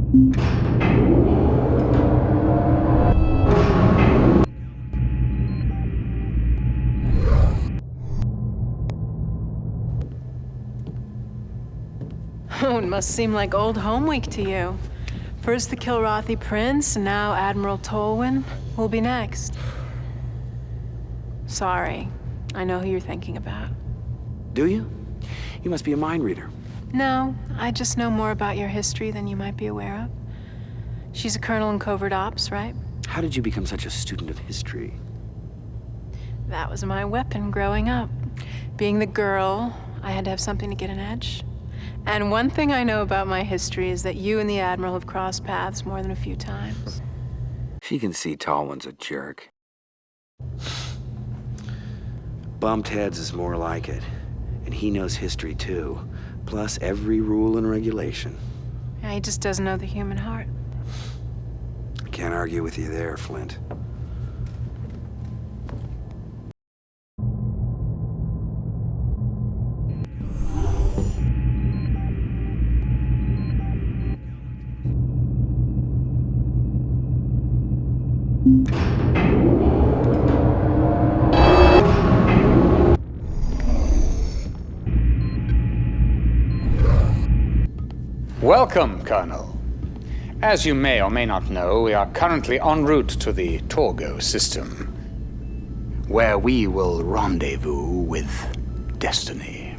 Oh, it must seem like old home week to you. First the Kilrathi Prince, and now Admiral Tolwyn will be next. Sorry, I know who you're thinking about. Do you? You must be a mind reader. No, I just know more about your history than you might be aware of. She's a colonel in covert ops, right? How did you become such a student of history? That was my weapon growing up. Being the girl, I had to have something to get an edge. And one thing I know about my history is that you and the Admiral have crossed paths more than a few times. She can see Tolwyn's a jerk. Bumped heads is more like it. And he knows history too. Plus every rule and regulation. Yeah, he just doesn't know the human heart. I can't argue with you there, Flint. Welcome, Colonel. As you may or may not know, we are currently en route to the Torgo system, where we will rendezvous with destiny.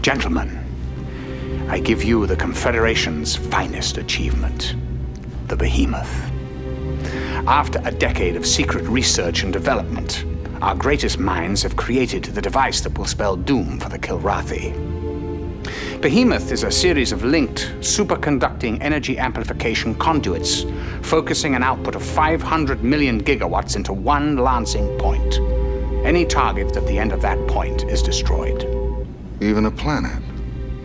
Gentlemen, I give you the Confederation's finest achievement, the Behemoth. After a decade of secret research and development, our greatest minds have created the device that will spell doom for the Kilrathi. Behemoth is a series of linked, superconducting energy amplification conduits, focusing an output of 500 million gigawatts into one lancing point. Any target at the end of that point is destroyed. Even a planet?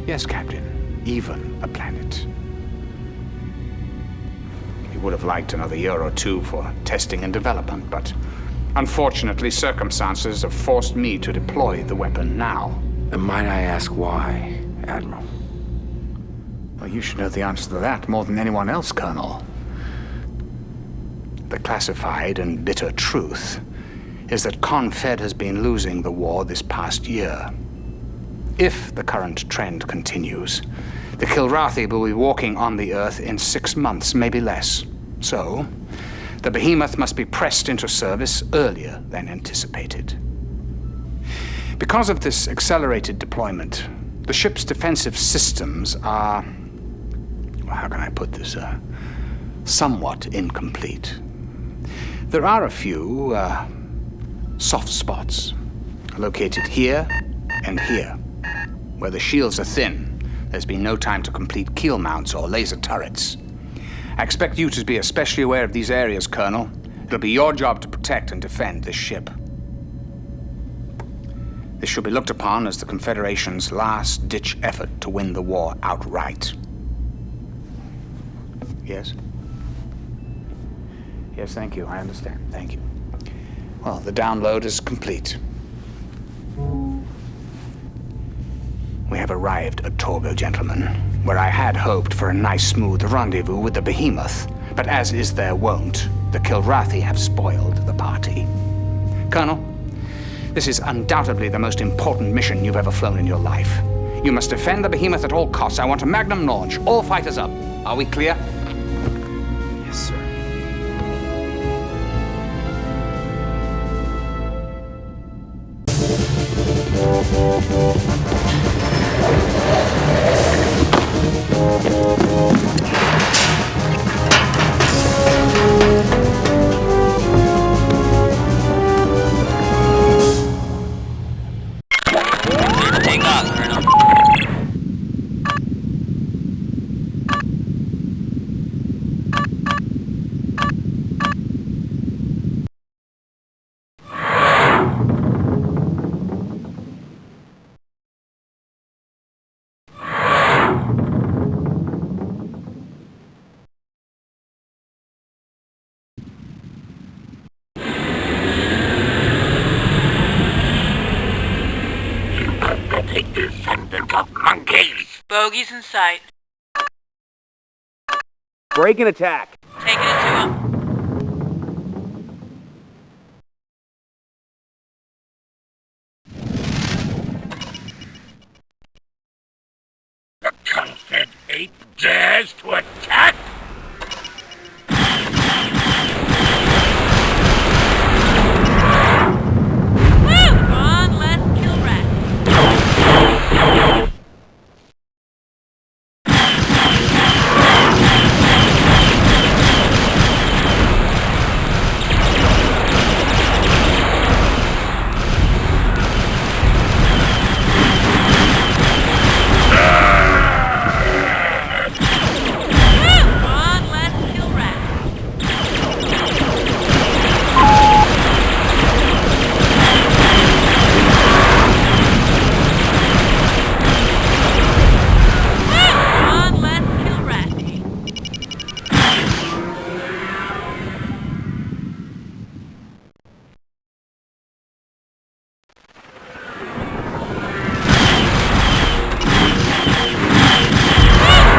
Yes, Captain. Even a planet. We would have liked another year or two for testing and development, but unfortunately, circumstances have forced me to deploy the weapon now. And might I ask why, Admiral? Well, you should know the answer to that more than anyone else, Colonel. The classified and bitter truth is that Confed has been losing the war this past year. If the current trend continues, the Kilrathi will be walking on the Earth in 6 months, maybe less. So, the Behemoth must be pressed into service earlier than anticipated. Because of this accelerated deployment, the ship's defensive systems are, well, how can I put this, somewhat incomplete. There are a few soft spots located here and here. Where the shields are thin, there's been no time to complete keel mounts or laser turrets. I expect you to be especially aware of these areas, Colonel. It'll be your job to protect and defend this ship. This should be looked upon as the Confederation's last-ditch effort to win the war outright. Yes? Yes, thank you. I understand. Thank you. Well, the download is complete. We have arrived at Torgo, gentlemen, where I had hoped for a nice, smooth rendezvous with the Behemoth. But as is their wont, the Kilrathi have spoiled the party. Colonel, this is undoubtedly the most important mission you've ever flown in your life. You must defend the Behemoth at all costs. I want a magnum launch. All fighters up. Are we clear? Yes, sir. Take off, Colonel. Take descendant of monkeys. Bogies in sight. Break and attack. Taking it to him. The Confed ape dares to attack? Woo! On, let's kill rat. On, let's kill rat. On, let's kill ratty.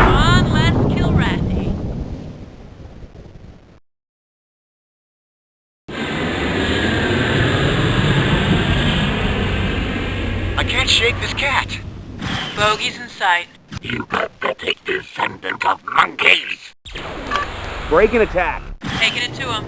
On, let's kill ratty. I can't shake this cat. Bogey's in sight. You pathetic descendant of monkeys! Break and attack. Taking it to him.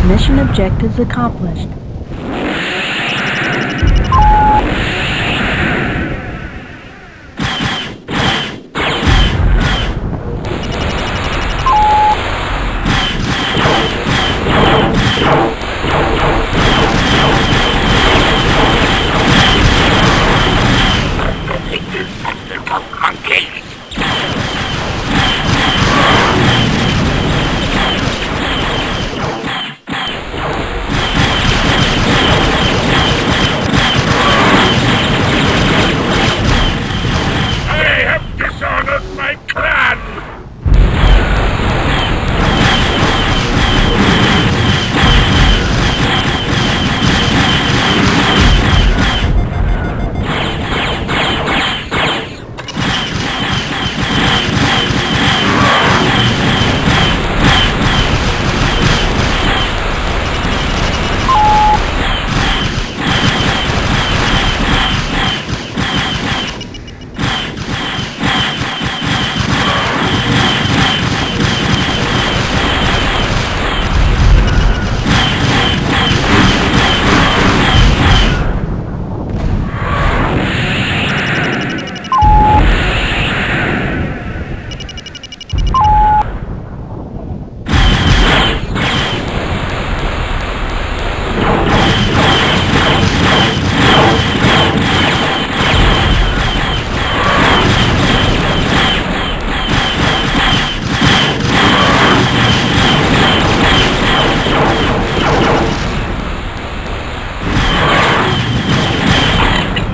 Mission objectives accomplished. Monkeys! I have dishonored my clan!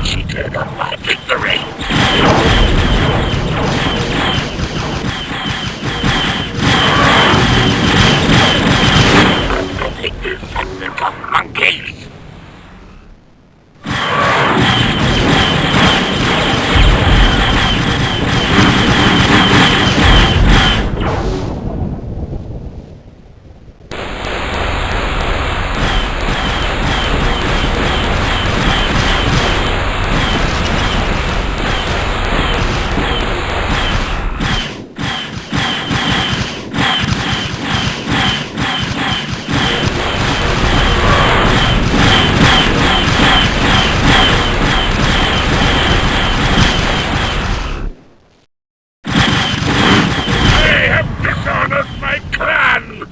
Cheated on my victory! The descendant of monkeys! I have dishonored my clan!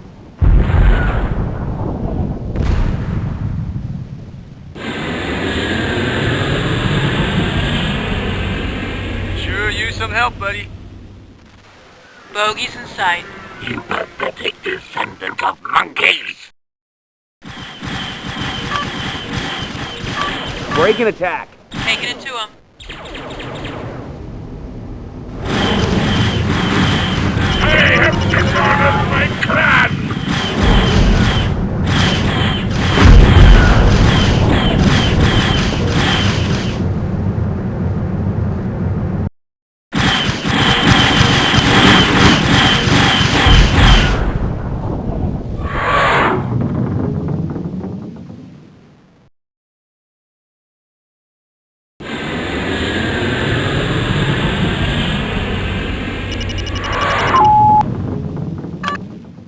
Sure use some help, buddy. Bogies in sight. You pathetic descendant of monkeys! Break and attack. Taking it to him. I have dishonored my clan!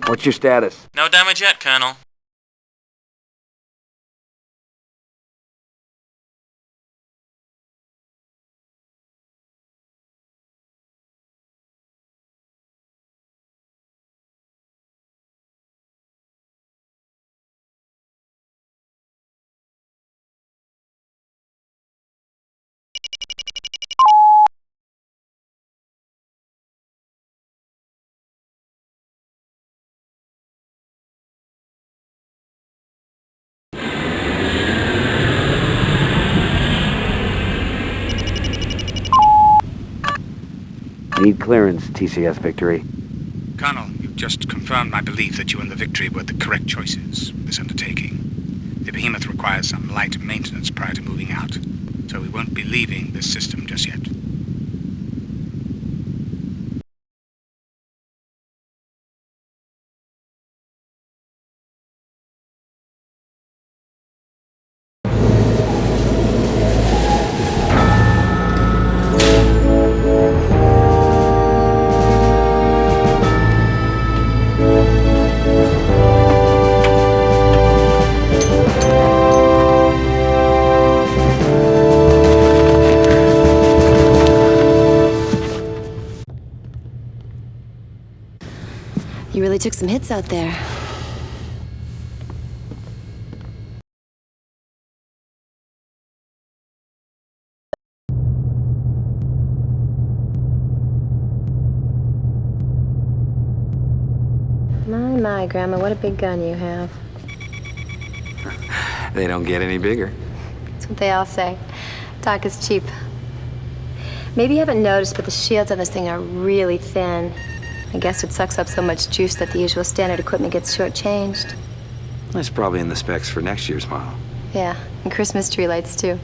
What's your status? No damage yet, Colonel. Need clearance, TCS Victory. Colonel, you've just confirmed my belief that you and the Victory were the correct choices for this undertaking. The Behemoth requires some light maintenance prior to moving out, so we won't be leaving this system just yet. You really took some hits out there. My, Grandma, what a big gun you have. They don't get any bigger. That's what they all say. Talk is cheap. Maybe you haven't noticed, but the shields on this thing are really thin. I guess it sucks up so much juice that the usual standard equipment gets shortchanged. That's probably in the specs for next year's model. Yeah, and Christmas tree lights, too.